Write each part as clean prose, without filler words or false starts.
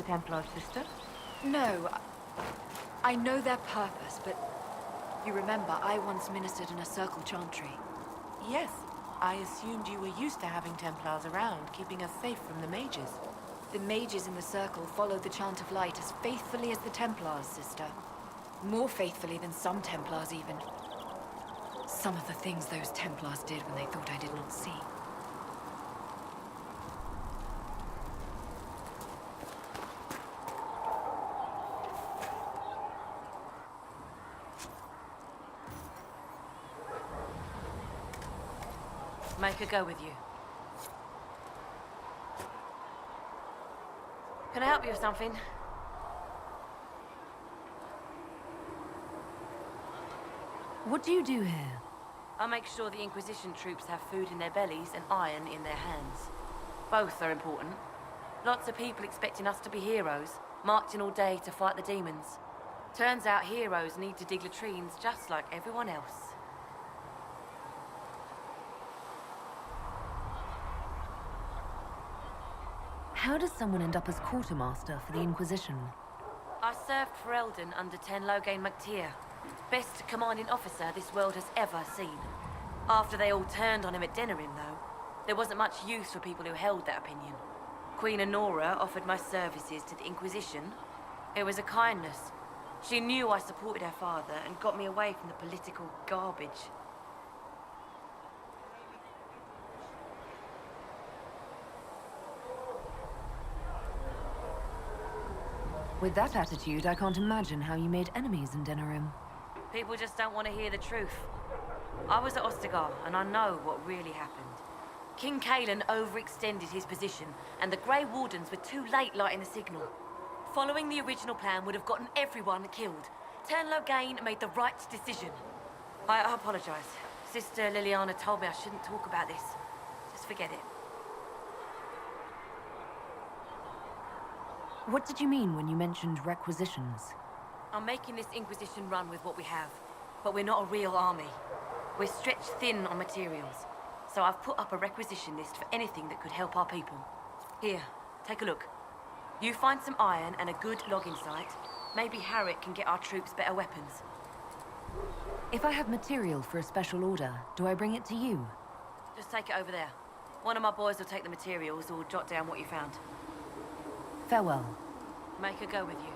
the Templar sister? No, I know their purpose, but you remember I once ministered in a circle chantry. Yes. I assumed you were used to having Templars around, keeping us safe from the mages. The mages in the circle followed the chant of light as faithfully as the Templars, sister. More faithfully than some Templars, even. Some of the things those Templars did when they thought I did not see. Make her go with you. Can I help you with something? What do you do here? I make sure the Inquisition troops have food in their bellies and iron in their hands. Both are important. Lots of people expecting us to be heroes, marching all day to fight the demons. Turns out heroes need to dig latrines just like everyone else. How does someone end up as quartermaster for the Inquisition? I served for Eldon under Ten Loghain MacTier, best commanding officer this world has ever seen. After they all turned on him at Denerim, though, there wasn't much use for people who held that opinion. Queen Honora offered my services to the Inquisition. It was a kindness. She knew I supported her father and got me away from the political garbage. With that attitude, I can't imagine how you made enemies in Denerim. People just don't want to hear the truth. I was at Ostagar, and I know what really happened. King Cailan overextended his position, and the Grey Wardens were too late lighting the signal. Following the original plan would have gotten everyone killed. Ten Loghain made the right decision. I apologize. Sister Liliana told me I shouldn't talk about this. Just forget it. What did you mean when you mentioned requisitions? I'm making this Inquisition run with what we have, but we're not a real army. We're stretched thin on materials, so I've put up a requisition list for anything that could help our people. Here, take a look. You find some iron and a good logging site, maybe Harriet can get our troops better weapons. If I have material for a special order, do I bring it to you? Just take it over there. One of my boys will take the materials or jot down what you found. Farewell. Make her go with you.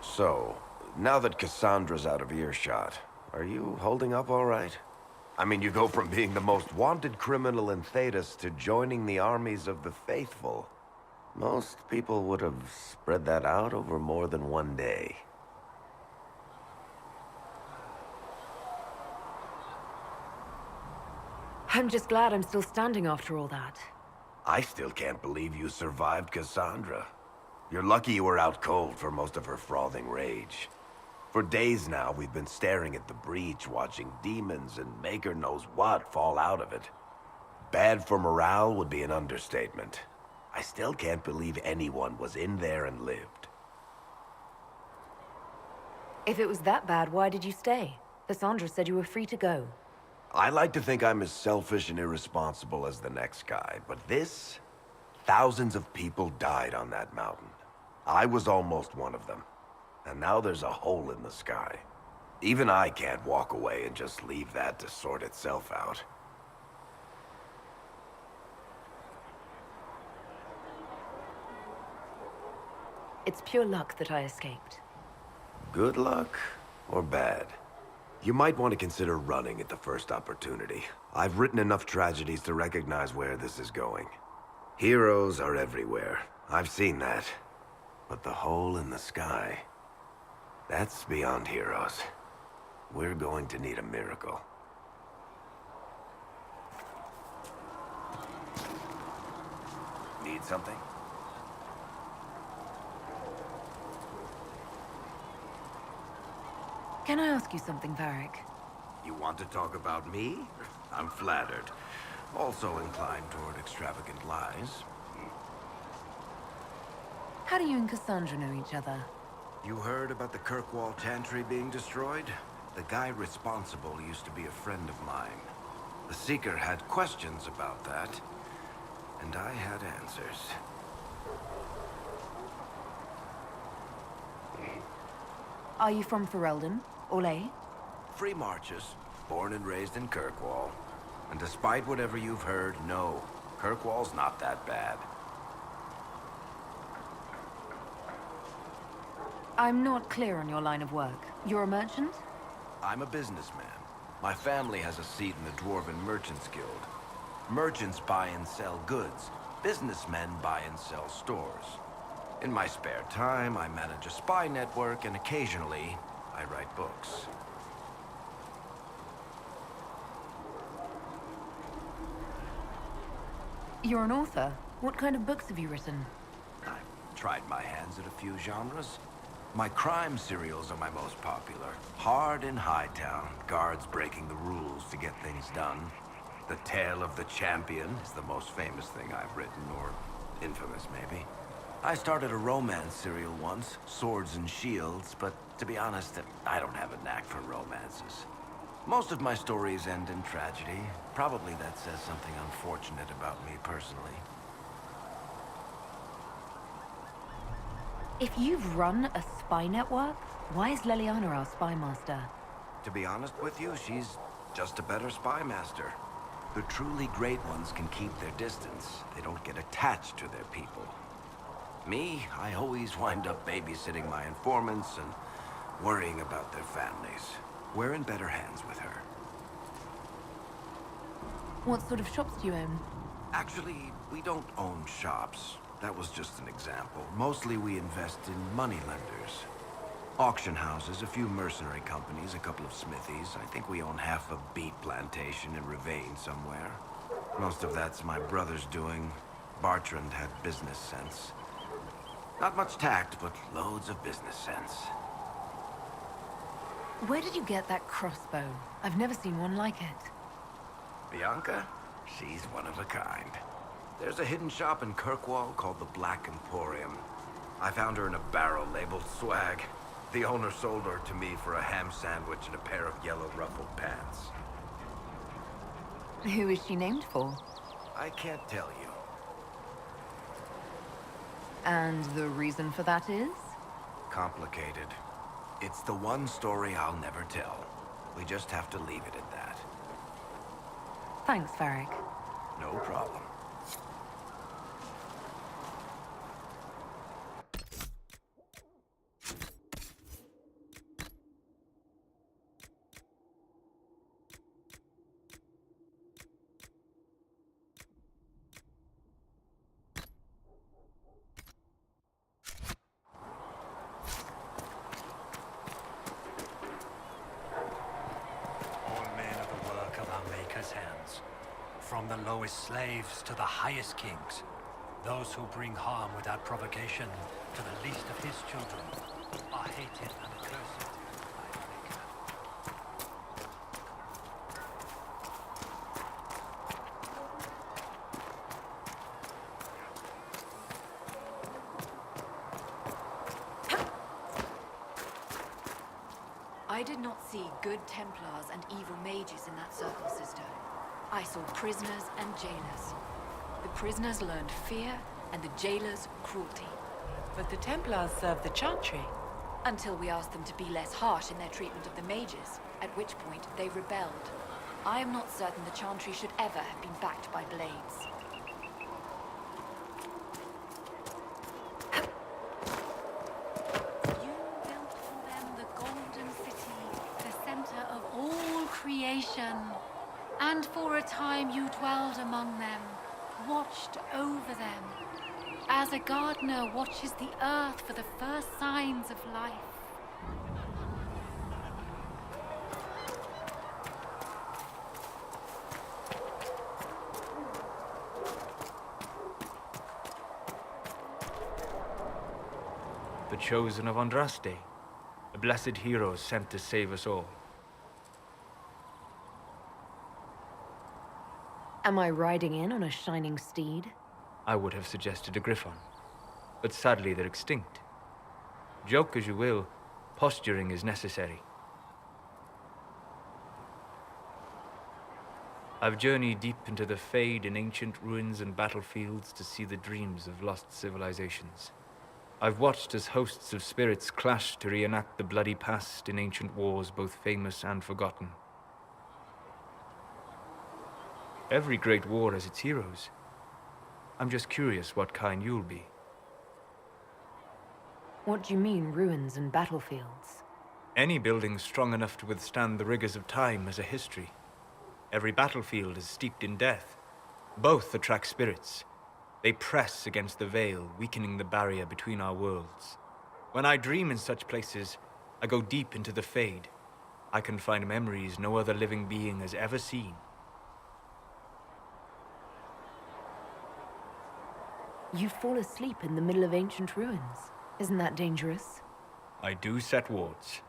So, now that Cassandra's out of earshot, are you holding up all right? I mean, you go from being the most wanted criminal in Thedas to joining the armies of the faithful. Most people would have spread that out over more than one day. I'm just glad I'm still standing after all that. I still can't believe you survived Cassandra. You're lucky you were out cold for most of her frothing rage. For days now, we've been staring at the breach, watching demons and maker knows what fall out of it. Bad for morale would be an understatement. I still can't believe anyone was in there and lived. If it was that bad, why did you stay? Cassandra said you were free to go. I like to think I'm as selfish and irresponsible as the next guy, but this... Thousands of people died on that mountain. I was almost one of them. And now there's a hole in the sky. Even I can't walk away and just leave that to sort itself out. It's pure luck that I escaped. Good luck or bad? You might want to consider running at the first opportunity. I've written enough tragedies to recognize where this is going. Heroes are everywhere. I've seen that. But the hole in the sky... that's beyond heroes. We're going to need a miracle. Need something? Can I ask you something, Varric? You want to talk about me? I'm flattered. Also inclined toward extravagant lies. How do you and Cassandra know each other? You heard about the Kirkwall Chantry being destroyed? The guy responsible used to be a friend of mine. The Seeker had questions about that, and I had answers. Are you from Ferelden? Orlais? Free Marches, born and raised in Kirkwall. And despite whatever you've heard, no, Kirkwall's not that bad. I'm not clear on your line of work. You're a merchant? I'm a businessman. My family has a seat in the Dwarven Merchants Guild. Merchants buy and sell goods. Businessmen buy and sell stores. In my spare time, I manage a spy network, and occasionally, I write books. You're an author. What kind of books have you written? I've tried my hands at a few genres. My crime serials are my most popular. Hard in Hightown, guards breaking the rules to get things done. The Tale of the Champion is the most famous thing I've written, or infamous maybe. I started a romance serial once, Swords and Shields, but to be honest, I don't have a knack for romances. Most of my stories end in tragedy. Probably that says something unfortunate about me personally. If you've run a spy network, why is Leliana our spy master? To be honest with you, she's just a better spy master. The truly great ones can keep their distance. They don't get attached to their people. Me, I always wind up babysitting my informants and worrying about their families. We're in better hands with her. What sort of shops do you own? Actually, we don't own shops. That was just an example. Mostly we invest in money lenders. Auction houses, a few mercenary companies, a couple of smithies. I think we own half a beet plantation in Ravane somewhere. Most of that's my brother's doing. Bartrand had business sense. Not much tact, but loads of business sense. Where did you get that crossbow? I've never seen one like it. Bianca? She's one of a kind. There's a hidden shop in Kirkwall called the Black Emporium. I found her in a barrel labeled swag. The owner sold her to me for a ham sandwich and a pair of yellow ruffled pants. Who is she named for? I can't tell you. And the reason for that is? Complicated. It's the one story I'll never tell. We just have to leave it at that. Thanks, Varric. No problem. Hands. From the lowest slaves to the highest kings. Those who bring harm without provocation to the least of his children are hated and accursed by the Maker. I did not see good Templars and evil mages in that circle, sister. I saw prisoners and jailers. The prisoners learned fear, and the jailers cruelty. But the Templars served the Chantry. Until we asked them to be less harsh in their treatment of the mages, at which point they rebelled. I am not certain the Chantry should ever have been backed by blades. You built for them the Golden City, the center of all creation. And for a time you dwelled among them, watched over them, as a gardener watches the earth for the first signs of life. The chosen of Andraste, a blessed hero sent to save us all. Am I riding in on a shining steed? I would have suggested a griffon, but sadly they're extinct. Joke as you will, posturing is necessary. I've journeyed deep into the Fade in ancient ruins and battlefields to see the dreams of lost civilizations. I've watched as hosts of spirits clash to reenact the bloody past in ancient wars both famous and forgotten. Every great war has its heroes. I'm just curious what kind you'll be. What do you mean, ruins and battlefields? Any building strong enough to withstand the rigors of time has a history. Every battlefield is steeped in death. Both attract spirits. They press against the veil, weakening the barrier between our worlds. When I dream in such places, I go deep into the Fade. I can find memories no other living being has ever seen. You fall asleep in the middle of ancient ruins. Isn't that dangerous? I do set wards.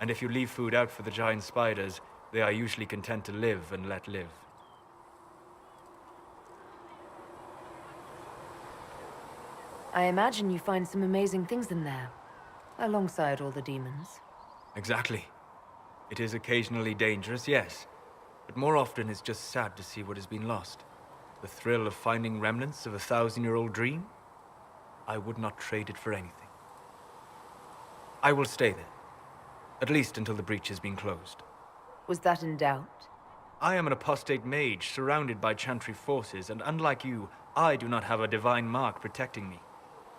And if you leave food out for the giant spiders, they are usually content to live and let live. I imagine you find some amazing things in there, alongside all the demons. Exactly. It is occasionally dangerous, yes. But more often it's just sad to see what has been lost. The thrill of finding remnants of a 1,000-year-old dream? I would not trade it for anything. I will stay there. At least until the breach has been closed. Was that in doubt? I am an apostate mage, surrounded by Chantry forces, and unlike you, I do not have a divine mark protecting me.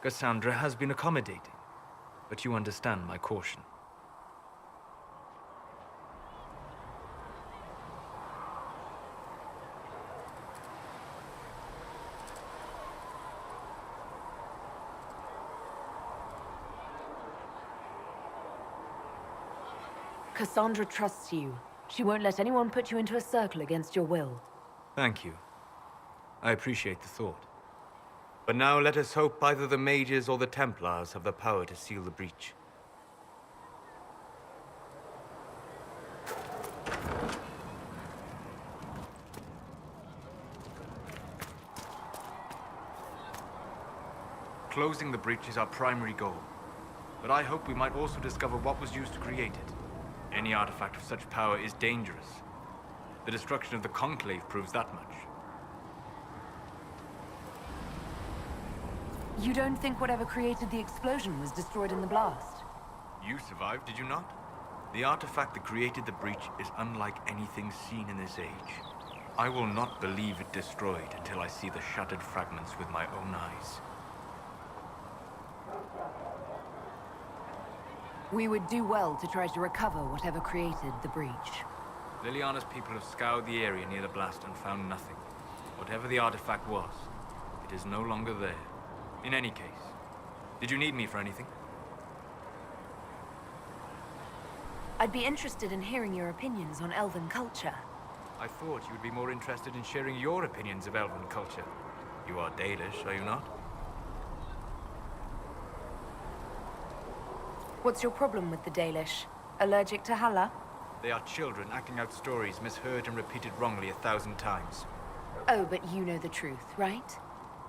Cassandra has been accommodating, but you understand my caution. Cassandra trusts you. She won't let anyone put you into a circle against your will. Thank you. I appreciate the thought. But now let us hope either the mages or the Templars have the power to seal the breach. Closing the breach is our primary goal. But I hope we might also discover what was used to create it. Any artifact of such power is dangerous. The destruction of the Conclave proves that much. You don't think whatever created the explosion was destroyed in the blast? You survived, did you not? The artifact that created the breach is unlike anything seen in this age. I will not believe it destroyed until I see the shattered fragments with my own eyes. We would do well to try to recover whatever created the breach. Liliana's people have scoured the area near the blast and found nothing. Whatever the artifact was, it is no longer there. In any case, did you need me for anything? I'd be interested in hearing your opinions on elven culture. I thought you would be more interested in sharing your opinions of elven culture. You are Dalish, are you not? What's your problem with the Dalish? Allergic to Halla? They are children acting out stories misheard and repeated wrongly 1,000 times. Oh, but you know the truth, right?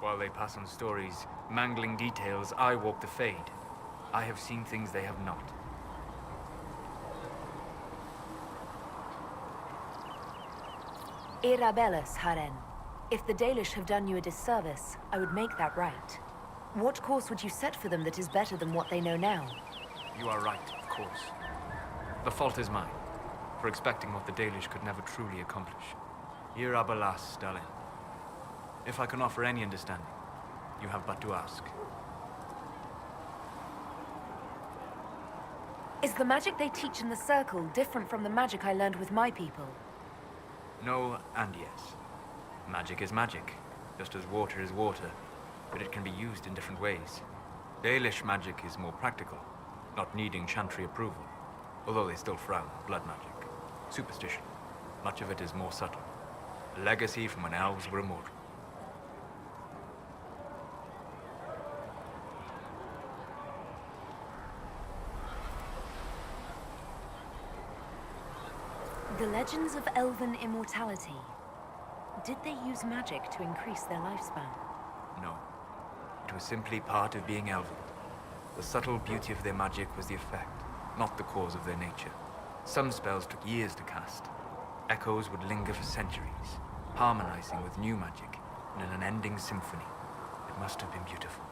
While they pass on stories, mangling details, I walk the Fade. I have seen things they have not. Irabellis, Haren. If the Dalish have done you a disservice, I would make that right. What course would you set for them that is better than what they know now? You are right, of course. The fault is mine, for expecting what the Dalish could never truly accomplish. Irabalas, Stalin. If I can offer any understanding, you have but to ask. Is the magic they teach in the Circle different from the magic I learned with my people? No and yes. Magic is magic, just as water is water, but it can be used in different ways. Dalish magic is more practical, not needing Chantry approval, although they still frown on blood magic. Superstition. Much of it is more subtle. A legacy from when elves were immortal. The legends of elven immortality. Did they use magic to increase their lifespan? No. It was simply part of being elven. The subtle beauty of their magic was the effect, not the cause of their nature. Some spells took years to cast. Echoes would linger for centuries, harmonizing with new magic in an unending symphony. It must have been beautiful.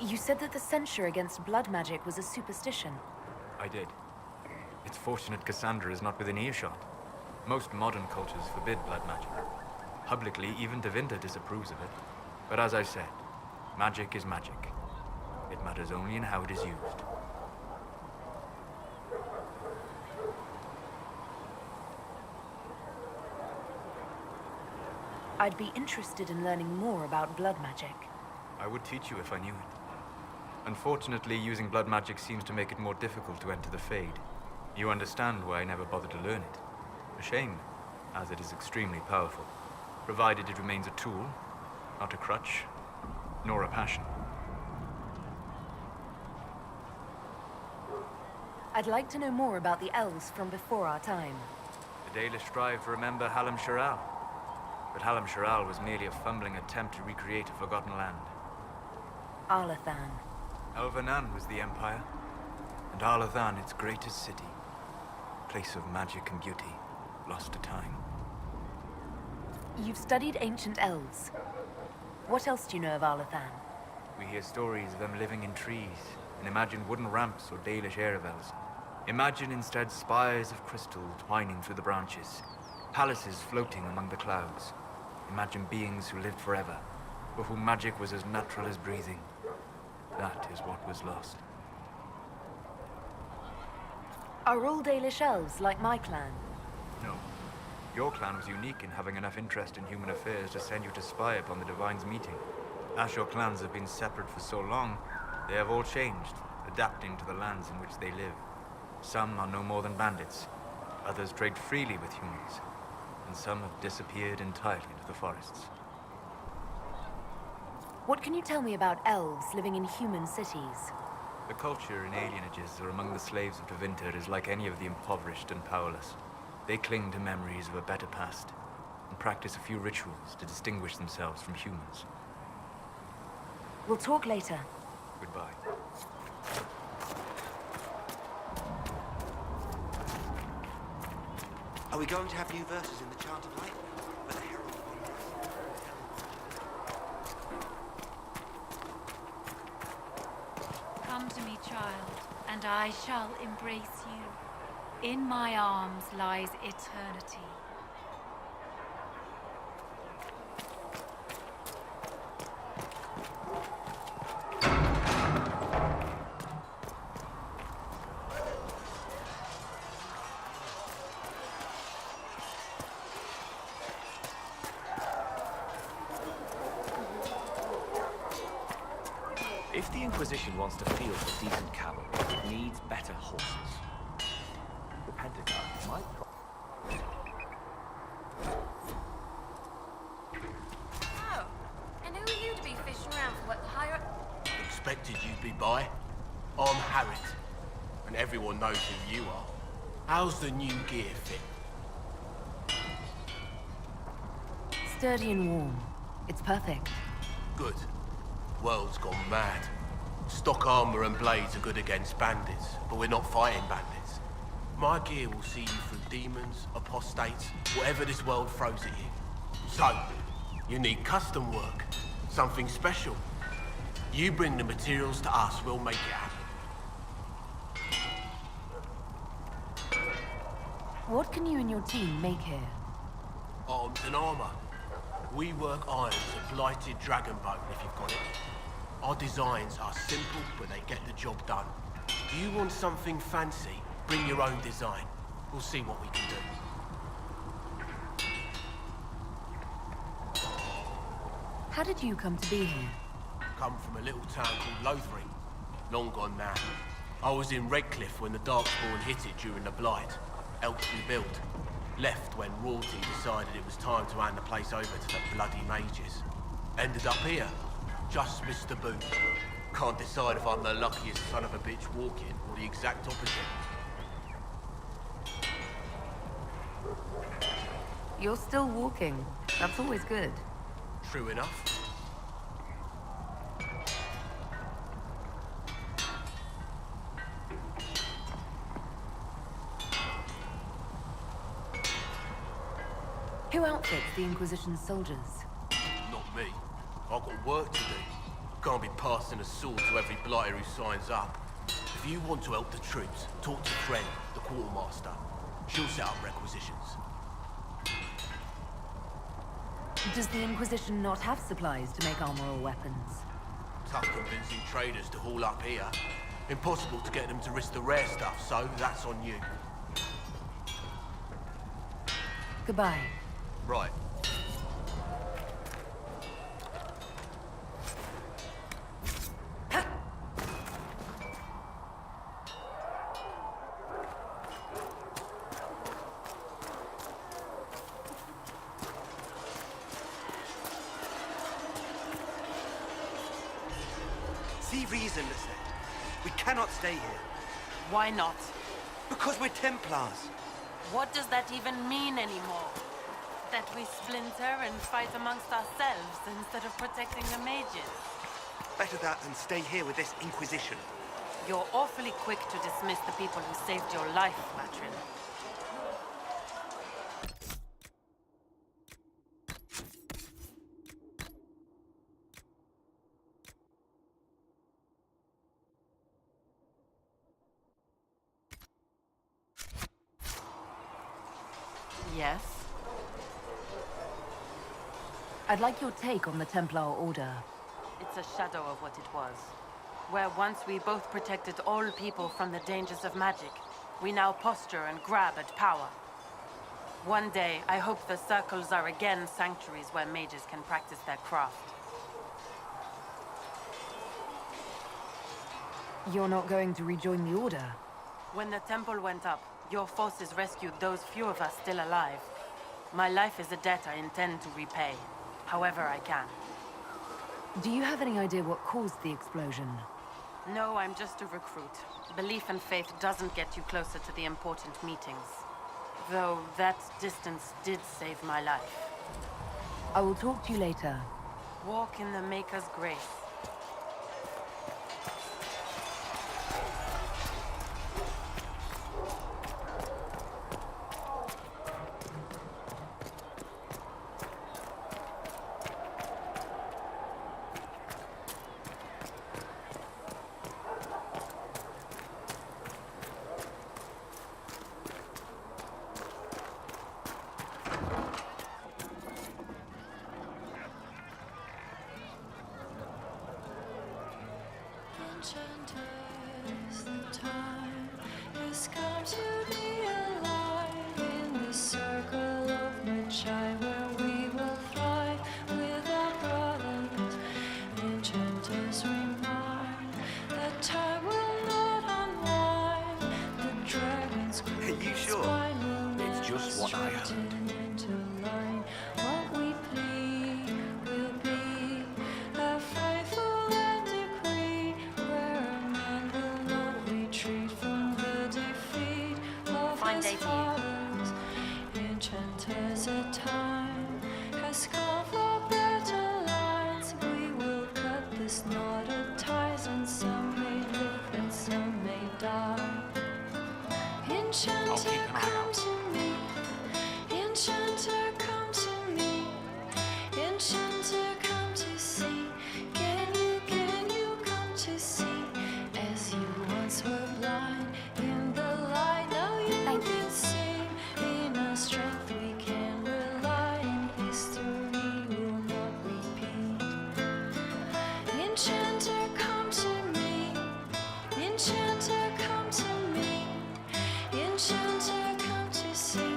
You said that the censure against blood magic was a superstition. I did. It's fortunate Cassandra is not within earshot. Most modern cultures forbid blood magic. Publicly, even Devinter disapproves of it. But as I said, magic is magic. It matters only in how it is used. I'd be interested in learning more about blood magic. I would teach you if I knew it. Unfortunately, using blood magic seems to make it more difficult to enter the Fade. You understand why I never bothered to learn it. A shame, as it is extremely powerful, provided it remains a tool, not a crutch, nor a passion. I'd like to know more about the elves from before our time. The Dalish strive to remember Hallam Sharal. But Hallam Sharal was merely a fumbling attempt to recreate a forgotten land. Arlathan. Elvanan was the Empire, and Arlathan its greatest city. Place of magic and beauty, lost to time. You've studied ancient elves. What else do you know of Arlathan? We hear stories of them living in trees, and imagine wooden ramps or Dalish Erebels. Imagine instead spires of crystal twining through the branches, palaces floating among the clouds. Imagine beings who lived forever, for whom magic was as natural as breathing. That is what was lost. Are all Dalish elves like my clan? No. Your clan was unique in having enough interest in human affairs to send you to spy upon the Divine's meeting. As your clans have been separate for so long, they have all changed, adapting to the lands in which they live. Some are no more than bandits, others trade freely with humans, and some have disappeared entirely into the forests. What can you tell me about elves living in human cities? The culture in alienages or among the slaves of Devinter is like any of the impoverished and powerless. They cling to memories of a better past, and practice a few rituals to distinguish themselves from humans. We'll talk later. Goodbye. Are we going to have new verses in the Chant of Light? Where the herald Come to me, child, and I shall embrace you. In my arms lies eternity. If the Inquisition wants to field a decent cavalry, it needs better horses. The Pentagon might... Oh, and who are you to be fishing around for what the higher... Expected you'd be by. I'm Harriet, and everyone knows who you are. How's the new gear fit? Sturdy and warm. It's perfect. Good. World's gone mad. Stock armor and blades are good against bandits, but we're not fighting bandits. My gear will see you through demons, apostates, whatever this world throws at you. So, you need custom work, something special. You bring the materials to us, we'll make it happen. What can you and your team make here? Arms and armor. We work irons of blighted dragon bone, if you've got it. Our designs are simple, but they get the job done. Do you want something fancy? Bring your own design. We'll see what we can do. How did you come to be here? Come from a little town called Lothering. Long gone now. I was in Redcliffe when the Darkspawn hit it during the Blight. Helped rebuild. Left when royalty decided it was time to hand the place over to the bloody mages. Ended up here. Just missed the boot. Can't decide if I'm the luckiest son of a bitch walking or the exact opposite. You're still walking. That's always good. True enough. Who outfits the Inquisition's soldiers? Not me. I've got work to do. Can't be passing a sword to every blighter who signs up. If you want to help the troops, talk to Fred, the quartermaster. She'll set up requisitions. Does the Inquisition not have supplies to make armor or weapons? Tough convincing traders to haul up here. Impossible to get them to risk the rare stuff, so that's on you. Goodbye. Right. See reason, Lisette. We cannot stay here. Why not? Because we're Templars. What does that even mean anymore? That we splinter and fight amongst ourselves instead of protecting the mages? Better that than stay here with this Inquisition. You're awfully quick to dismiss the people who saved your life, Matrin. Yes? I'd like your take on the Templar Order. It's a shadow of what it was. Where once we both protected all people from the dangers of magic, we now posture and grab at power. One day, I hope the circles are again sanctuaries where mages can practice their craft. You're not going to rejoin the Order? When the temple went up, your forces rescued those few of us still alive. My life is a debt I intend to repay, however I can. Do you have any idea what caused the explosion? No, I'm just a recruit. Belief and faith doesn't get you closer to the important meetings. Though that distance did save my life. I will talk to you later. Walk in the Maker's grace. Enchanters, the time has come to be alive in the circle of Magi where we will thrive with our brothers. Enchanters remind that time will not unwind. The dragon's Are you sure? It's just what I heard. into line. What we plead will be a faithful and decree where a man will not retreat from the defeat of Fine his day to you. fathers. Enchanters, a time has come for better lines. We will cut this knot of ties, and some may live and some may die. Enchanter, come to me. Enchanter, come to me. Enchanter, come to see. Can you come to see? As you once were blind in the light, now you can see. In our strength we can rely, and history will not repeat. Enchanter, come to me. Enchanter, come to me. Enchanter, come to see.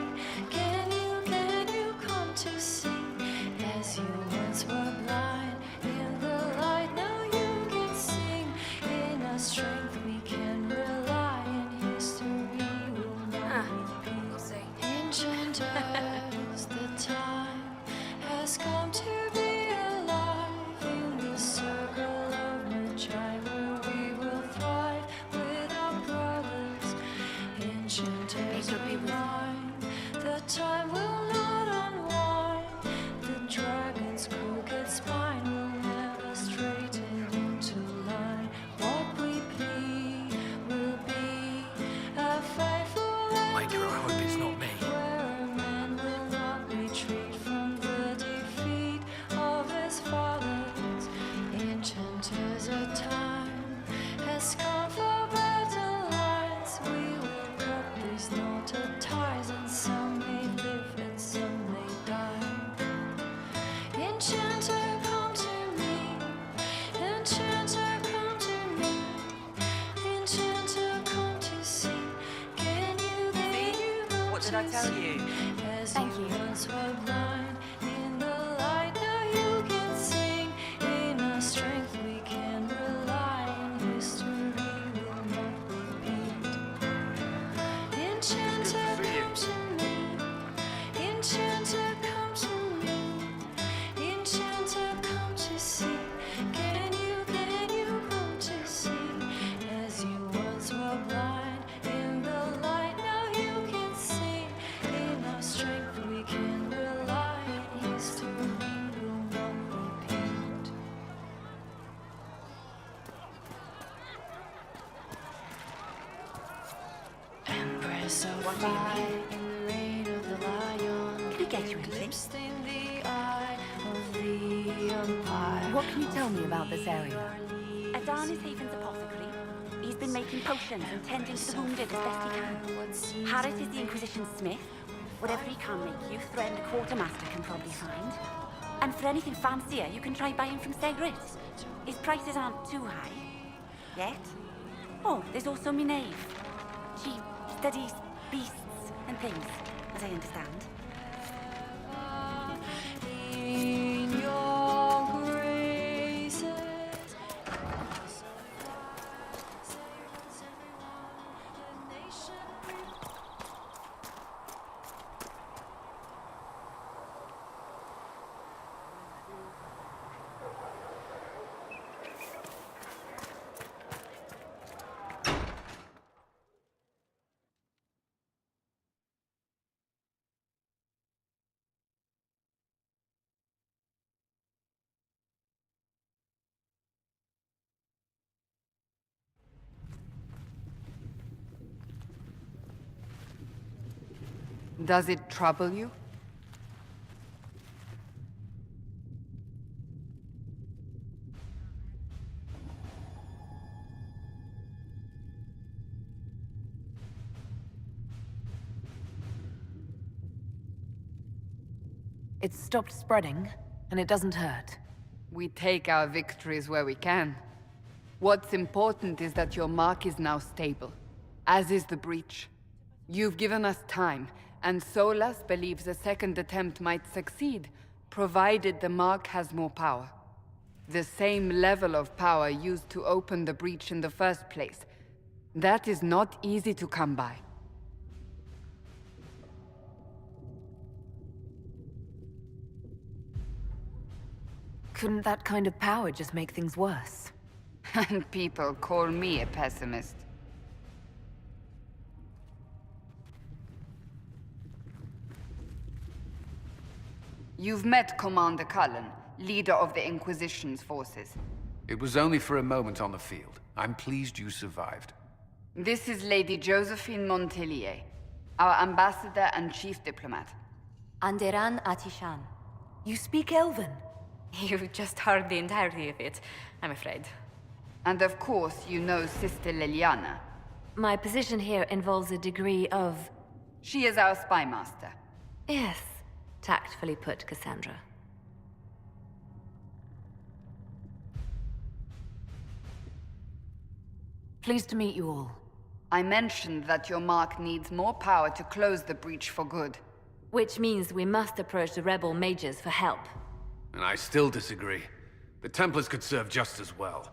Can you come to see? As you once were blind in the light, now you can sing. did I tell you? Thank you. Once were blind in the light, now you can sing. In our strength we can rely, and history will not repeat. Enchanter, come to me. Enchanter, come to me. Enchanter, come to see. Can you come to see? As you once were blind in the light, now you can see. In our strength we can rely, history will not repeat. Empress of fire in the reign of the lion. Can he get you anything? Lips stain the eye of the empire. What can you tell me about this area? Adan is Haven's apothecary. He's been making potions and tending to the wounded as best he can. Harris is the Inquisition smith. Whatever he can make you, Thren the quartermaster can probably find. And for anything fancier, you can try buying from Segrit. His prices aren't too high. Yet. Oh, there's also Minave. She studies beasts and things, as I understand. In your graces. Does it trouble you? It's stopped spreading, and it doesn't hurt. We take our victories where we can. What's important is that your mark is now stable, as is the breach. You've given us time, and Solas believes a second attempt might succeed, provided the mark has more power. The same level of power used to open the breach in the first place. That is not easy to come by. Couldn't that kind of power just make things worse? And people call me a pessimist. You've met Commander Cullen, leader of the Inquisition's forces. It was only for a moment on the field. I'm pleased you survived. This is Lady Josephine Montelier, our ambassador and chief diplomat. Anderan Atishan. You speak Elven? You just heard the entirety of it, I'm afraid. And of course, you know Sister Liliana. My position here involves a degree of... She is our spy master. Yes, tactfully put, Cassandra. Pleased to meet you all. I mentioned that your mark needs more power to close the breach for good. Which means we must approach the rebel mages for help. And I still disagree. The Templars could serve just as well.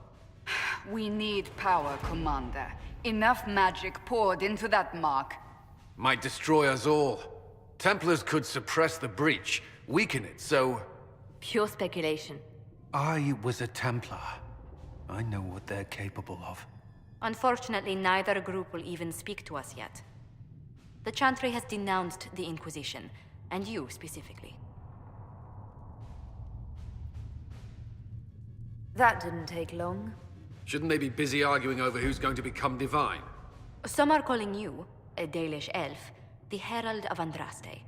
We need power, Commander. Enough magic poured into that mark. Might destroy us all. Templars could suppress the breach, weaken it, so... Pure speculation. I was a Templar. I know what they're capable of. Unfortunately, neither group will even speak to us yet. The Chantry has denounced the Inquisition, and you specifically. That didn't take long. Shouldn't they be busy arguing over who's going to become divine? Some are calling you, a Dalish elf, the Herald of Andraste.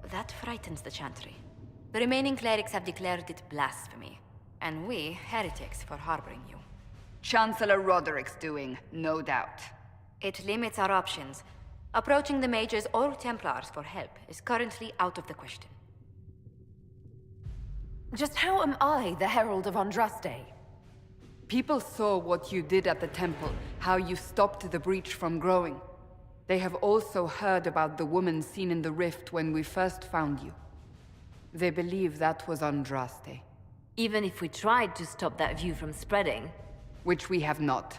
That frightens the Chantry. The remaining clerics have declared it blasphemy, and we, heretics, for harboring you. Chancellor Roderick's doing, no doubt. It limits our options. Approaching the mages or Templars for help is currently out of the question. Just how am I the Herald of Andraste? People saw what you did at the temple, how you stopped the breach from growing. They have also heard about the woman seen in the rift when we first found you. They believe that was Andraste. Even if we tried to stop that view from spreading... Which we have not.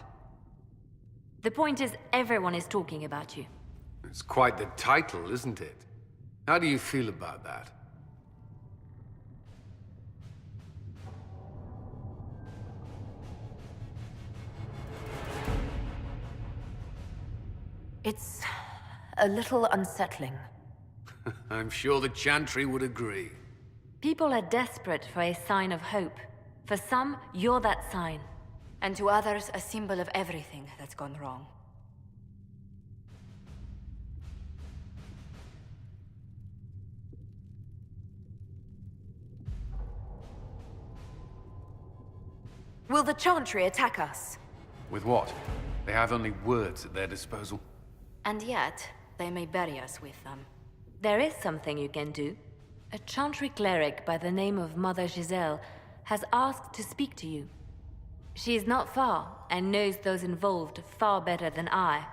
The point is, everyone is talking about you. It's quite the title, isn't it? How do you feel about that? It's a little unsettling. I'm sure the Chantry would agree. People are desperate for a sign of hope. For some, you're that sign. And to others, a symbol of everything that's gone wrong. Will the Chantry attack us? With what? They have only words at their disposal. And yet, they may bury us with them. There is something you can do. A Chantry cleric by the name of Mother Giselle has asked to speak to you. She is not far, and knows those involved far better than I.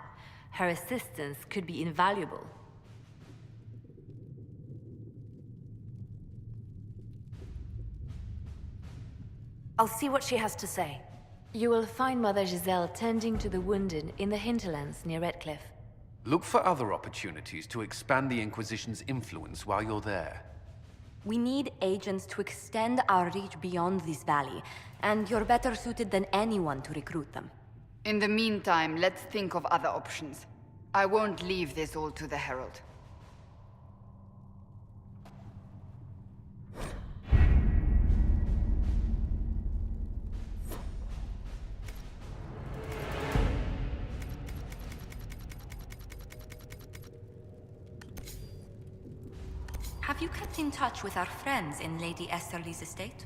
Her assistance could be invaluable. I'll see what she has to say. You will find Mother Giselle tending to the wounded in the hinterlands near Redcliffe. Look for other opportunities to expand the Inquisition's influence while you're there. We need agents to extend our reach beyond this valley, and you're better suited than anyone to recruit them. In the meantime, let's think of other options. I won't leave this all to the Herald. Have you kept in touch with our friends in Lady Esterly's estate?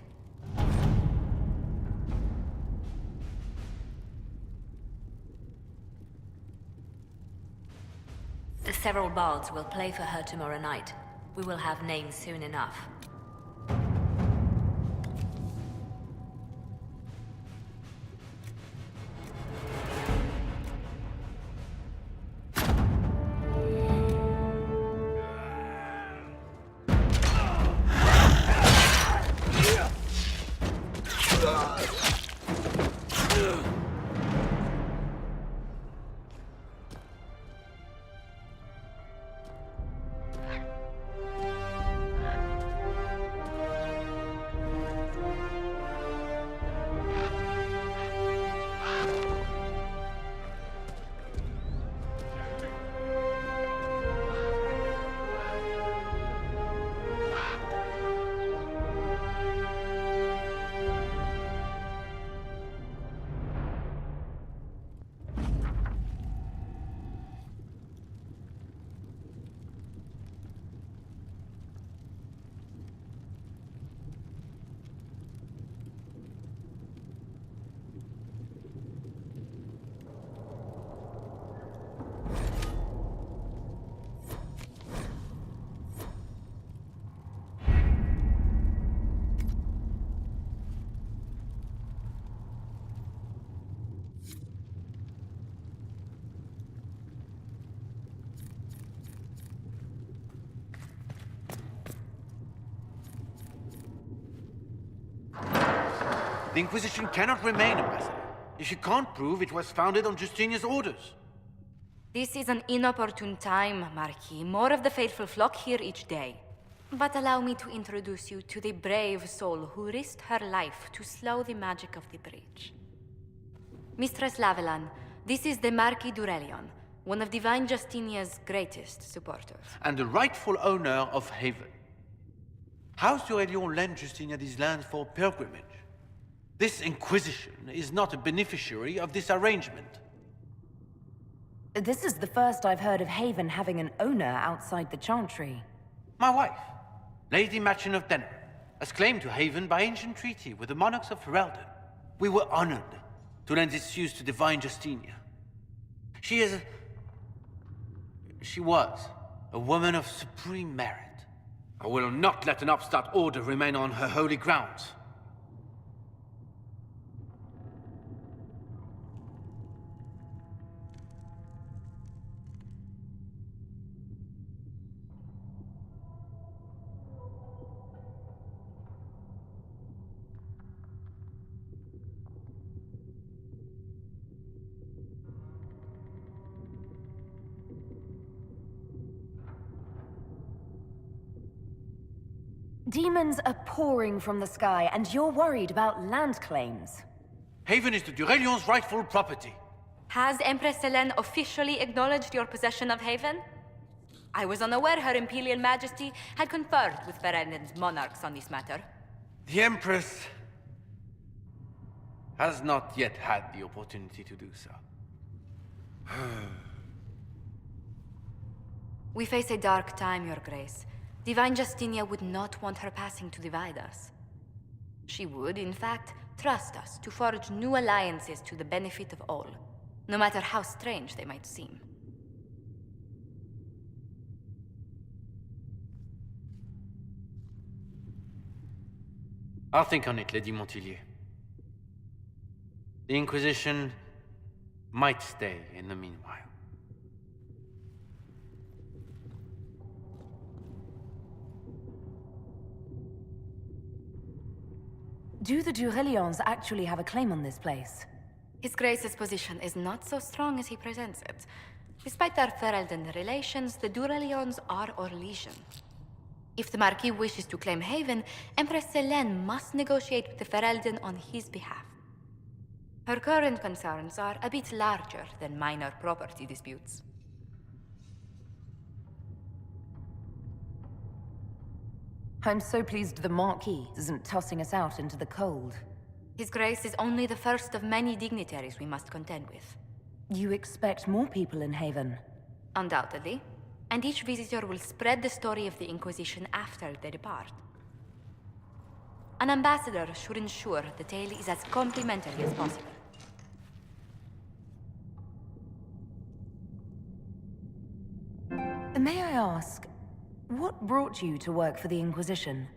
The several bards will play for her tomorrow night. We will have names soon enough. The Inquisition cannot remain, Ambassador, if you can't prove it was founded on Justinia's orders. This is an inopportune time, Marquis. More of the faithful flock here each day. But allow me to introduce you to the brave soul who risked her life to slow the magic of the breach. Mistress Lavelan, this is the Marquis d'Aurelion, one of Divine Justinia's greatest supporters. And the rightful owner of Haven. House d'Aurelion lent Justinia these lands for pilgrimage. This Inquisition is not a beneficiary of this arrangement. This is the first I've heard of Haven having an owner outside the Chantry. My wife, Lady Machin of Denner, has claimed to Haven by ancient treaty with the monarchs of Ferelden. We were honored to lend its use to Divine Justinia. She was a woman of supreme merit. I will not let an upstart order remain on her holy grounds. Demons are pouring from the sky, and you're worried about land claims. Haven is the Durelion's rightful property. Has Empress Selene officially acknowledged your possession of Haven? I was unaware Her Imperial Majesty had conferred with Ferelden's monarchs on this matter. The Empress has not yet had the opportunity to do so. We face a dark time, Your Grace. Divine Justinia would not want her passing to divide us. She would, in fact, trust us to forge new alliances to the benefit of all, no matter how strange they might seem. I'll think on it, Lady Montilyet. The Inquisition might stay in the meanwhile. Do the Durelions actually have a claim on this place? His Grace's position is not so strong as he presents it. Despite their Ferelden relations, the Durelions are our legion. If the Marquis wishes to claim Haven, Empress Selene must negotiate with the Ferelden on his behalf. Her current concerns are a bit larger than minor property disputes. I'm so pleased the Marquis isn't tossing us out into the cold. His Grace is only the first of many dignitaries we must contend with. You expect more people in Haven? Undoubtedly. And each visitor will spread the story of the Inquisition after they depart. An ambassador should ensure the tale is as complimentary as possible. May I ask, what brought you to work for the Inquisition?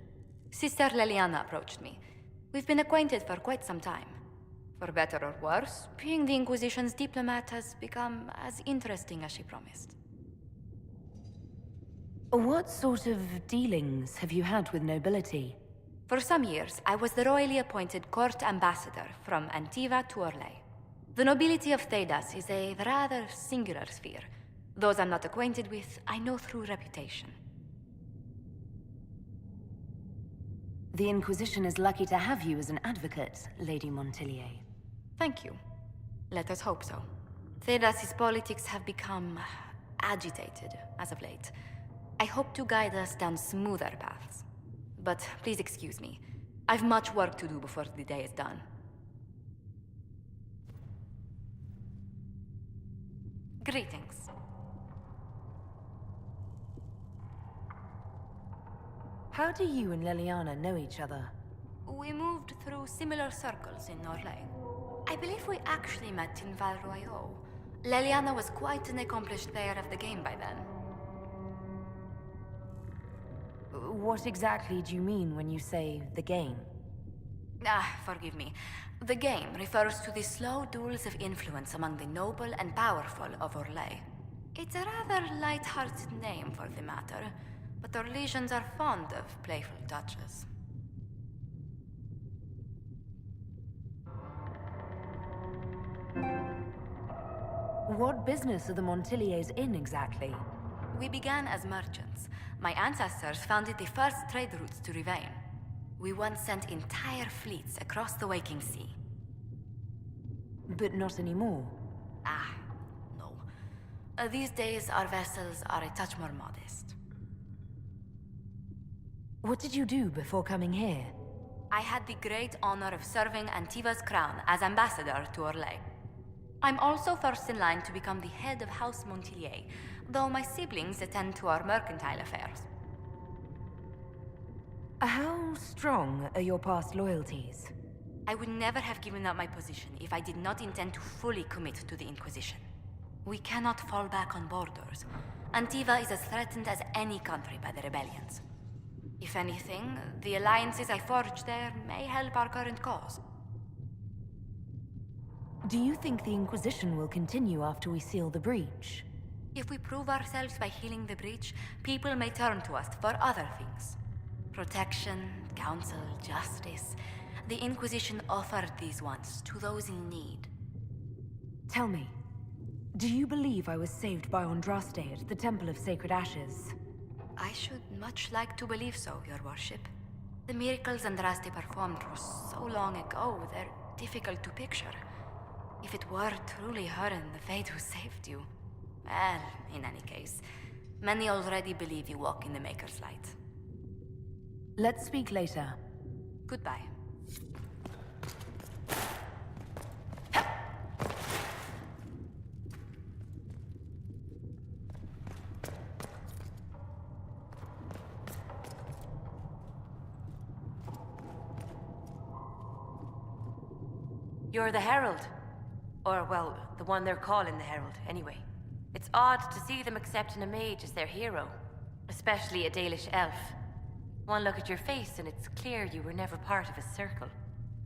Sister Leliana approached me. We've been acquainted for quite some time. For better or worse, being the Inquisition's diplomat has become as interesting as she promised. What sort of dealings have you had with nobility? For some years, I was the royally appointed court ambassador from Antiva to Orlais. The nobility of Thedas is a rather singular sphere. Those I'm not acquainted with, I know through reputation. The Inquisition is lucky to have you as an advocate, Lady Montilyet. Thank you. Let us hope so. Thedas's politics have become agitated as of late. I hope to guide us down smoother paths. But please excuse me. I've much work to do before the day is done. Greetings. How do you and Leliana know each other? We moved through similar circles in Orlais. I believe we actually met in Val Royeaux. Leliana was quite an accomplished player of the game by then. What exactly do you mean when you say the game? Forgive me. The game refers to the slow duels of influence among the noble and powerful of Orlais. It's a rather light-hearted name for the matter, but our legions are fond of playful touches. What business are the Montilyets in exactly? We began as merchants. My ancestors founded the first trade routes to Rivain. We once sent entire fleets across the Waking Sea. But not anymore. No. These days, our vessels are a touch more modest. What did you do before coming here? I had the great honor of serving Antiva's crown as ambassador to Orlais. I'm also first in line to become the head of House Montilyet, though my siblings attend to our mercantile affairs. How strong are your past loyalties? I would never have given up my position if I did not intend to fully commit to the Inquisition. We cannot fall back on borders. Antiva is as threatened as any country by the rebellions. If anything, the alliances I forged there may help our current cause. Do you think the Inquisition will continue after we seal the breach? If we prove ourselves by healing the breach, people may turn to us for other things. Protection, counsel, justice. The Inquisition offered these once to those in need. Tell me, do you believe I was saved by Andraste at the Temple of Sacred Ashes? I should much like to believe so, Your Worship. The miracles Andraste performed were so long ago, they're difficult to picture. If it were truly her and the Fate who saved you... Well, in any case, many already believe you walk in the Maker's light. Let's speak later. Goodbye. You're the Herald. Or, well, the one they're calling the Herald, anyway. It's odd to see them accepting a mage as their hero. Especially a Dalish elf. One look at your face and it's clear you were never part of a circle.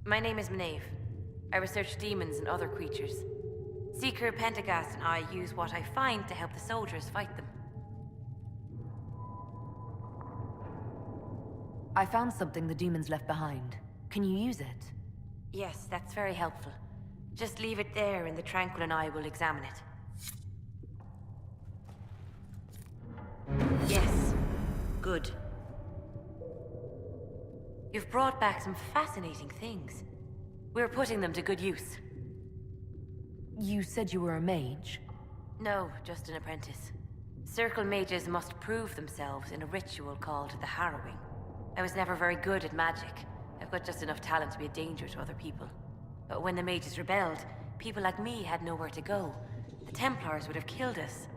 My name is Maeve. I research demons and other creatures. Seeker Pentagast and I use what I find to help the soldiers fight them. I found something the demons left behind. Can you use it? Yes, that's very helpful. Just leave it there and the Tranquil and I will examine it. Yes. Good. You've brought back some fascinating things. We're putting them to good use. You said you were a mage? No, just an apprentice. Circle mages must prove themselves in a ritual called the Harrowing. I was never very good at magic. I've got just enough talent to be a danger to other people. But when the mages rebelled, people like me had nowhere to go. The Templars would have killed us.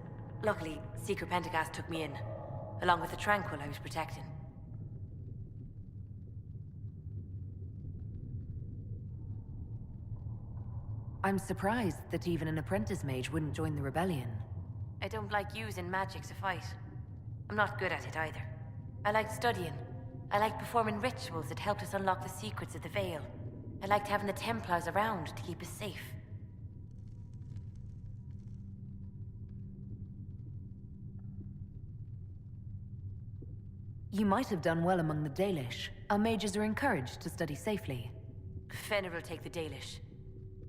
Luckily, Seeker Pentagast took me in, along with the Tranquil I was protecting. I'm surprised that even an apprentice mage wouldn't join the rebellion. I don't like using magic to fight. I'm not good at it either. I like studying. I liked performing rituals that helped us unlock the secrets of the Veil. I liked having the Templars around to keep us safe. You might have done well among the Dalish. Our mages are encouraged to study safely. Fenrir will take the Dalish.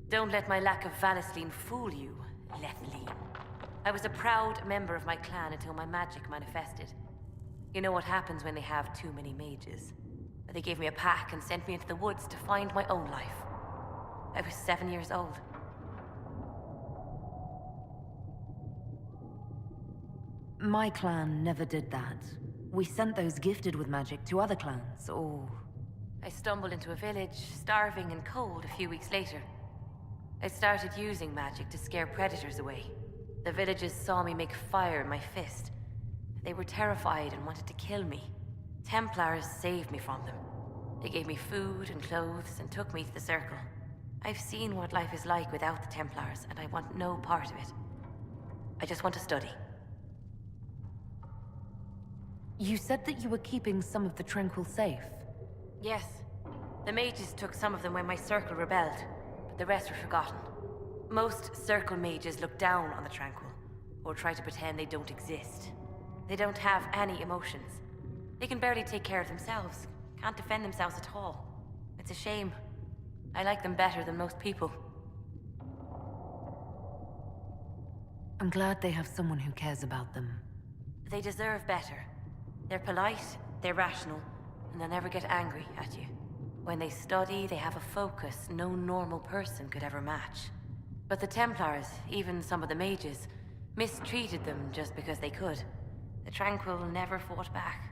Don't let my lack of Vanisleen fool you, Lethleen. I was a proud member of my clan until my magic manifested. You know what happens when they have too many mages. They gave me a pack and sent me into the woods to find my own life. I was 7 years old. My clan never did that. We sent those gifted with magic to other clans, or... I stumbled into a village, starving and cold, a few weeks later. I started using magic to scare predators away. The villagers saw me make fire in my fist. They were terrified and wanted to kill me. Templars saved me from them. They gave me food and clothes and took me to the Circle. I've seen what life is like without the Templars, and I want no part of it. I just want to study. You said that you were keeping some of the Tranquil safe. Yes. The mages took some of them when my Circle rebelled, but the rest were forgotten. Most Circle mages look down on the Tranquil, or try to pretend they don't exist. They don't have any emotions. They can barely take care of themselves, can't defend themselves at all. It's a shame. I like them better than most people. I'm glad they have someone who cares about them. They deserve better. They're polite, they're rational, and they'll never get angry at you. When they study, they have a focus no normal person could ever match. But the Templars, even some of the mages, mistreated them just because they could. The Tranquil never fought back.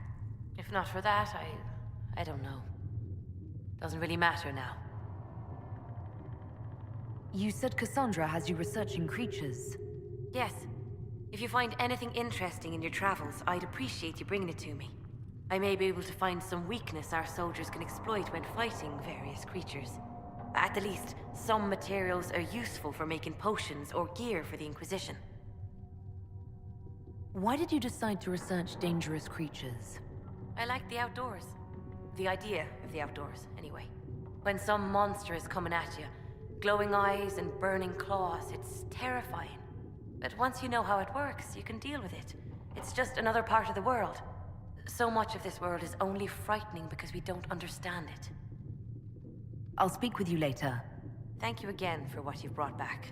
If not for that, I don't know. Doesn't really matter now. You said Cassandra has you researching creatures. Yes. If you find anything interesting in your travels, I'd appreciate you bringing it to me. I may be able to find some weakness our soldiers can exploit when fighting various creatures. At the least, some materials are useful for making potions or gear for the Inquisition. Why did you decide to research dangerous creatures? I like the outdoors. The idea of the outdoors, anyway. When some monster is coming at you, glowing eyes and burning claws, it's terrifying. But once you know how it works, you can deal with it. It's just another part of the world. So much of this world is only frightening because we don't understand it. I'll speak with you later. Thank you again for what you've brought back.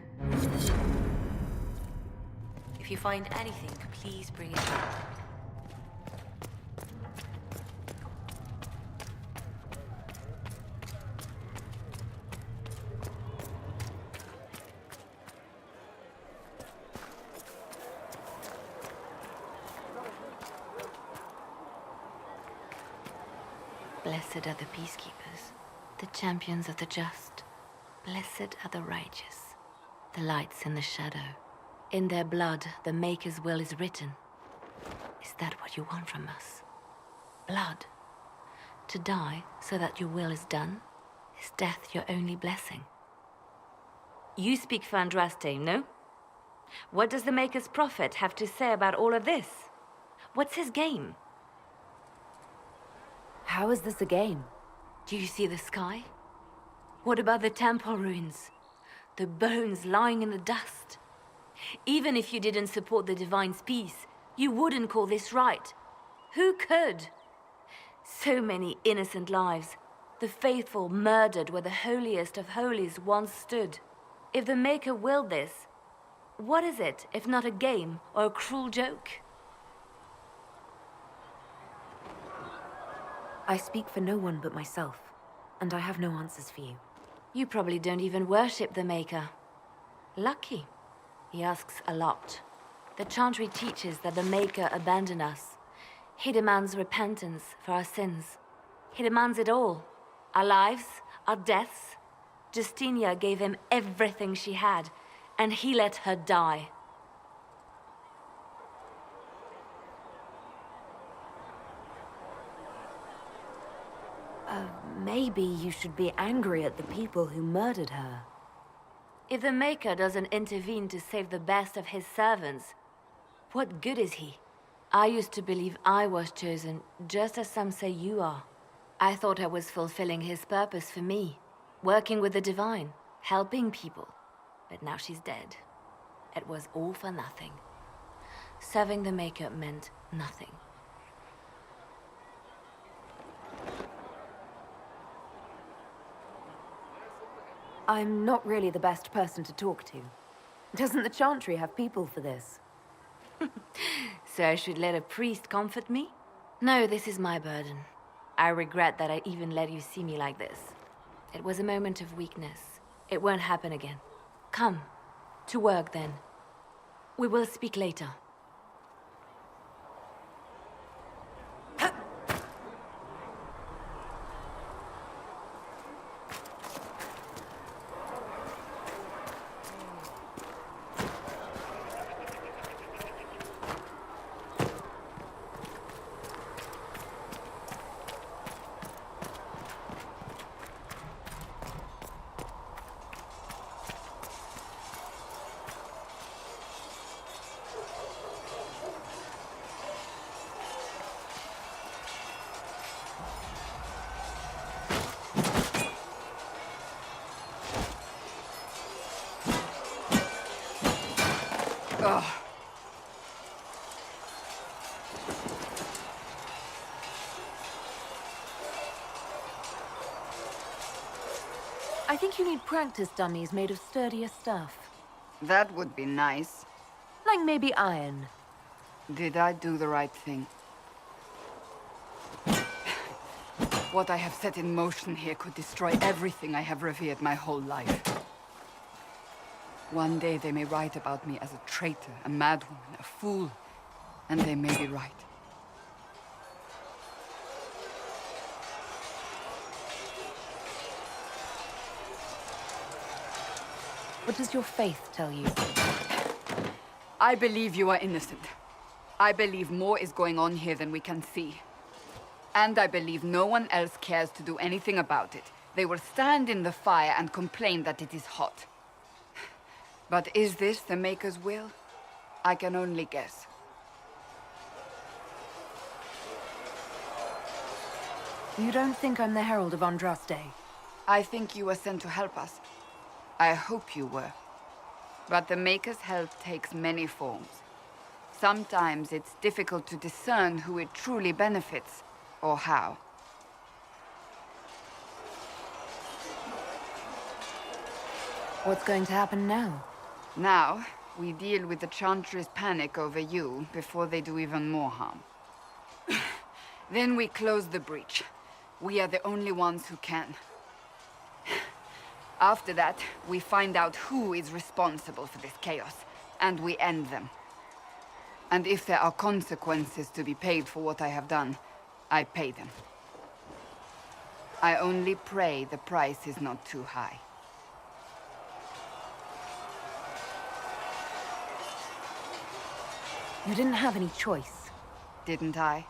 If you find anything, please bring it back. Blessed are the peacekeepers, the champions of the just. Blessed are the righteous, the lights in the shadow. In their blood, the Maker's will is written. Is that what you want from us? Blood? To die so that your will is done? Is death your only blessing? You speak for Andraste, no? What does the Maker's prophet have to say about all of this? What's his game? How is this a game? Do you see the sky? What about the temple ruins? The bones lying in the dust? Even if you didn't support the Divine's peace, you wouldn't call this right. Who could? So many innocent lives. The faithful murdered where the holiest of holies once stood. If the Maker willed this, what is it if not a game or a cruel joke? I speak for no one but myself, and I have no answers for you. You probably don't even worship the Maker. Lucky. He asks a lot. The Chantry teaches that the Maker abandoned us. He demands repentance for our sins. He demands it all. Our lives, our deaths. Justinia gave him everything she had, and he let her die. Maybe you should be angry at the people who murdered her. If the Maker doesn't intervene to save the best of his servants, what good is he? I used to believe I was chosen, just as some say you are. I thought I was fulfilling his purpose for me, working with the Divine, helping people. But now she's dead. It was all for nothing. Serving the Maker meant nothing. I'm not really the best person to talk to. Doesn't the Chantry have people for this? So I should let a priest comfort me? No, this is my burden. I regret that I even let you see me like this. It was a moment of weakness. It won't happen again. Come, to work then. We will speak later. Ugh. I think you need practice dummies made of sturdier stuff. That would be nice. Like maybe iron. Did I do the right thing? What I have set in motion here could destroy everything I have revered my whole life. One day they may write about me as a traitor, a madwoman, a fool, and they may be right. What does your faith tell you? I believe you are innocent. I believe more is going on here than we can see. And I believe no one else cares to do anything about it. They will stand in the fire and complain that it is hot. But is this the Maker's will? I can only guess. You don't think I'm the Herald of Andraste? I think you were sent to help us. I hope you were. But the Maker's help takes many forms. Sometimes it's difficult to discern who it truly benefits, or how. What's going to happen now? Now, we deal with the Chantry's panic over you before they do even more harm. Then we close the breach. We are the only ones who can. After that, we find out who is responsible for this chaos, and we end them. And if there are consequences to be paid for what I have done, I pay them. I only pray the price is not too high. You didn't have any choice. Didn't I?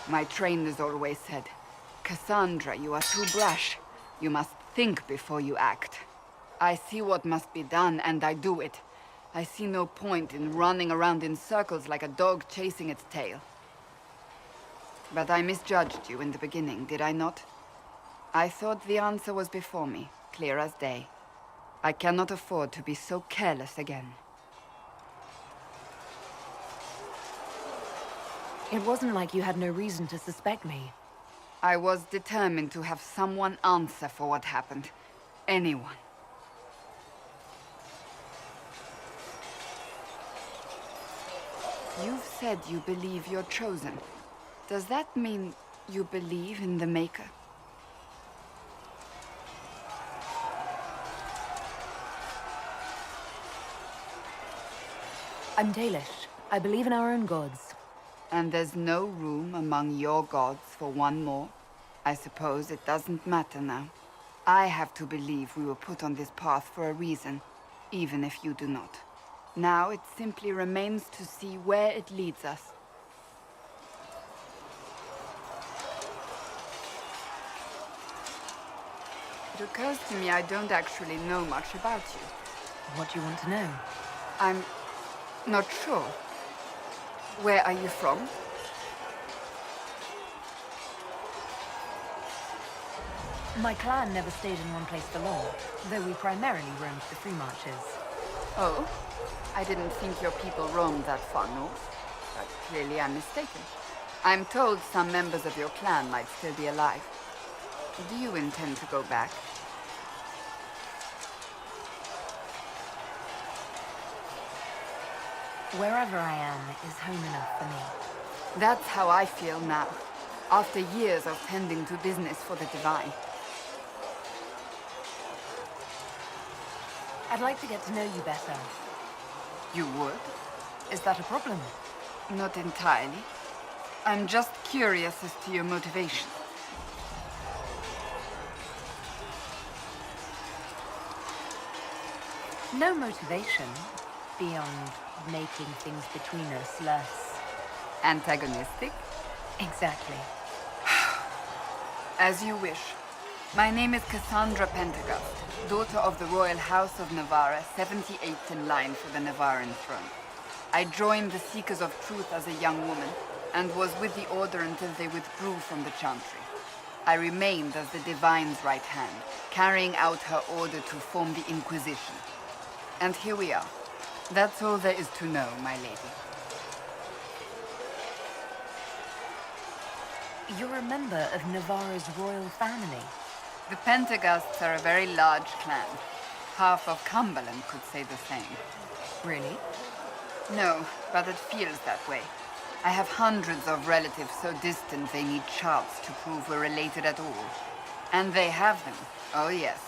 My trainers always said, Cassandra, you are too brash. You must think before you act. I see what must be done, and I do it. I see no point in running around in circles like a dog chasing its tail. But I misjudged you in the beginning, did I not? I thought the answer was before me, clear as day. I cannot afford to be so careless again. It wasn't like you had no reason to suspect me. I was determined to have someone answer for what happened. Anyone. You've said you believe you're chosen. Does that mean you believe in the Maker? I'm Dalish. I believe in our own gods. And there's no room among your gods for one more? I suppose it doesn't matter now. I have to believe we were put on this path for a reason, even if you do not. Now it simply remains to see where it leads us. It occurs to me I don't actually know much about you. What do you want to know? I'm not sure. Where are you from? My clan never stayed in one place for long, though we primarily roamed the free marches. Oh? I didn't think your people roamed that far north. But clearly I'm mistaken. I'm told some members of your clan might still be alive. Do you intend to go back? Wherever I am is home enough for me. That's how I feel now, after years of tending to business for the Divine. I'd like to get to know you better. You would? Is that a problem? Not entirely. I'm just curious as to your motivation. No motivation, beyond making things between us less... Antagonistic? Exactly. As you wish. My name is Cassandra Pentegast, daughter of the Royal House of Navarra, 78th in line for the Navarran throne. I joined the Seekers of Truth as a young woman, and was with the Order until they withdrew from the Chantry. I remained as the Divine's right hand, carrying out her order to form the Inquisition. And here we are. That's all there is to know, my lady. You're a member of Navarra's royal family. The Pentegasts are a very large clan. Half of Cumberland could say the same. Really? No, but it feels that way. I have hundreds of relatives so distant they need charts to prove we're related at all. And they have them. Oh yes.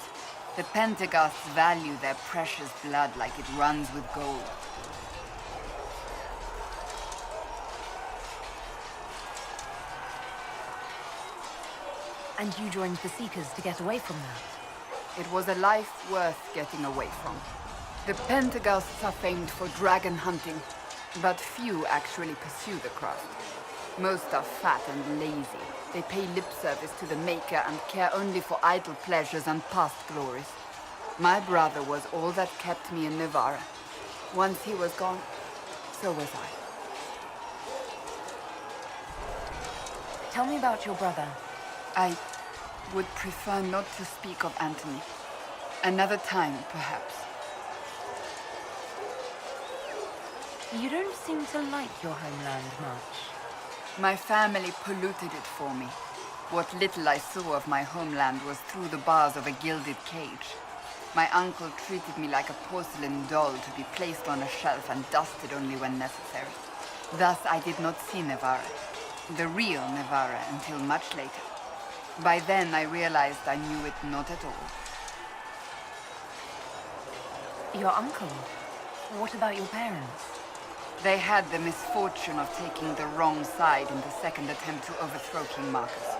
The Pentegasts value their precious blood like it runs with gold. And you joined the Seekers to get away from that? It was a life worth getting away from. The Pentegasts are famed for dragon hunting, but few actually pursue the craft. Most are fat and lazy. They pay lip service to the Maker and care only for idle pleasures and past glories. My brother was all that kept me in Navarra. Once he was gone, so was I. Tell me about your brother. I would prefer not to speak of Anthony. Another time, perhaps. You don't seem to like your homeland much. My family polluted it for me. What little I saw of my homeland was through the bars of a gilded cage. My uncle treated me like a porcelain doll to be placed on a shelf and dusted only when necessary. Thus I did not see Navarra, the real Navarra, until much later. By then I realized I knew it not at all. Your uncle? What about your parents? They had the misfortune of taking the wrong side in the second attempt to overthrow King Marcus.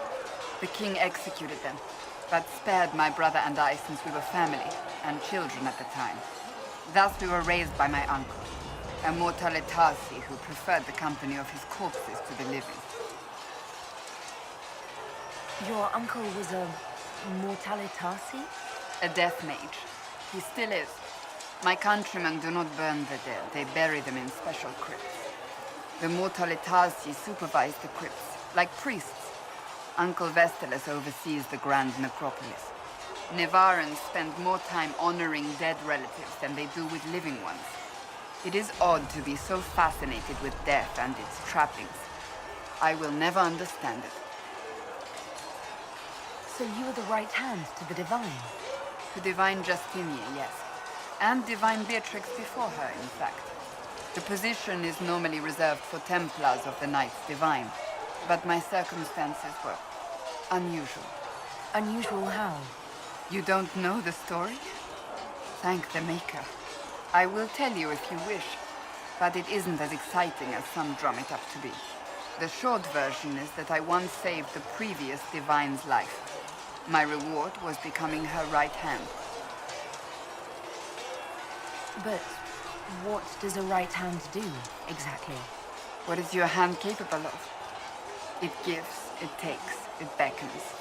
The king executed them, but spared my brother and I since we were family and children at the time. Thus we were raised by my uncle, a mortale Tarsi who preferred the company of his corpses to the living. Your uncle was a mortale Tarsi? A death mage. He still is. My countrymen do not burn the dead, they bury them in special crypts. The mortale Tarsi supervise the crypts, like priests. Uncle Vestalis oversees the grand necropolis. Nevarans spend more time honoring dead relatives than they do with living ones. It is odd to be so fascinated with death and its trappings. I will never understand it. So you were the right hand to the Divine? To Divine Justinia, yes. And Divine Beatrix before her, in fact. The position is normally reserved for Templars of the Knights Divine, but my circumstances were unusual. Unusual how? You don't know the story? Thank the Maker. I will tell you if you wish, but it isn't as exciting as some drum it up to be. The short version is that I once saved the previous Divine's life. My reward was becoming her right hand. But what does a right hand do, exactly? What is your hand capable of? It gives, it takes, it beckons.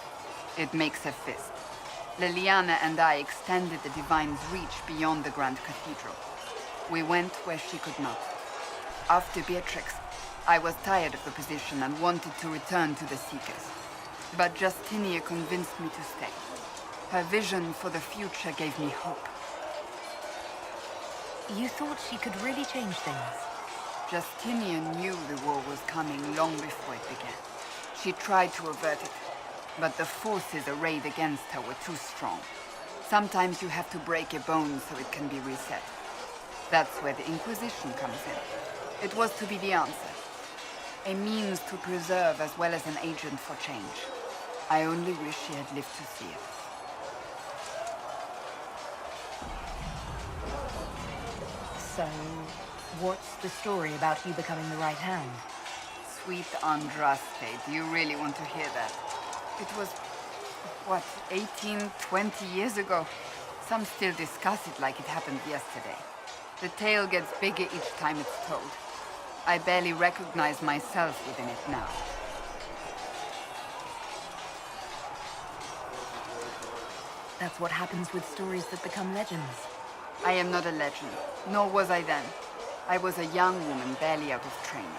It makes a fist. Liliana and I extended the Divine's reach beyond the Grand Cathedral. We went where she could not. After Beatrix, I was tired of the position and wanted to return to the Seekers. But Justinia convinced me to stay. Her vision for the future gave me hope. You thought she could really change things? Justinia knew the war was coming long before it began. She tried to avert it, but the forces arrayed against her were too strong. Sometimes you have to break a bone so it can be reset. That's where the Inquisition comes in. It was to be the answer. A means to preserve as well as an agent for change. I only wish she had lived to see it. So, what's the story about you becoming the right hand? Sweet Andraste, do you really want to hear that? It was, what, 18, 20 years ago? Some still discuss it like it happened yesterday. The tale gets bigger each time it's told. I barely recognize myself within it now. That's what happens with stories that become legends. I am not a legend, nor was I then. I was a young woman barely out of training.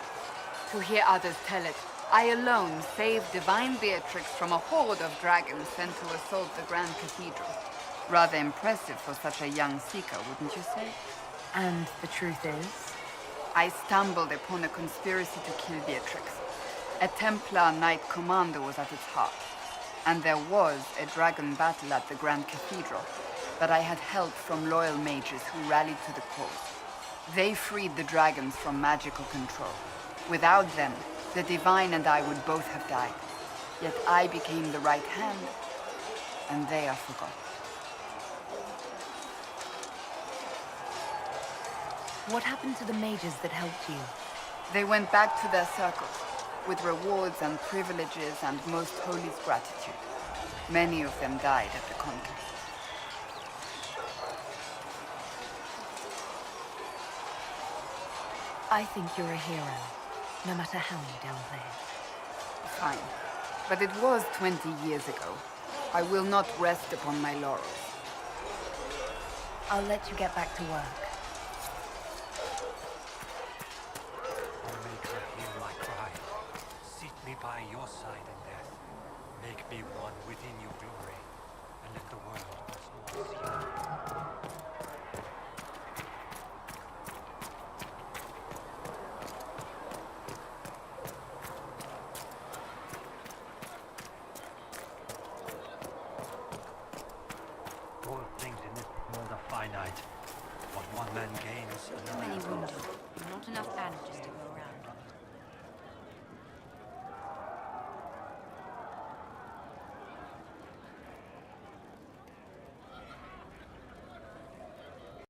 To hear others tell it, I alone saved Divine Beatrix from a horde of dragons sent to assault the Grand Cathedral. Rather impressive for such a young seeker, wouldn't you say? And the truth is? I stumbled upon a conspiracy to kill Beatrix. A Templar Knight Commander was at its heart. And there was a dragon battle at the Grand Cathedral, but I had help from loyal mages who rallied to the cause. They freed the dragons from magical control. Without them, the Divine and I would both have died. Yet I became the right hand, and they are forgotten. What happened to the mages that helped you? They went back to their circles, with rewards and privileges and most holy's gratitude. Many of them died at the conquest. I think you're a hero, no matter how you downplay it. Fine. But it was 20 years ago. I will not rest upon my laurels. I'll let you get back to work. Make her hear my cry. Seat me by your side in death. Make me one within your glory, and let the world once more see you. All things in this world are finite. What one man gains, Too another many loses. wounded. Not enough bandages to go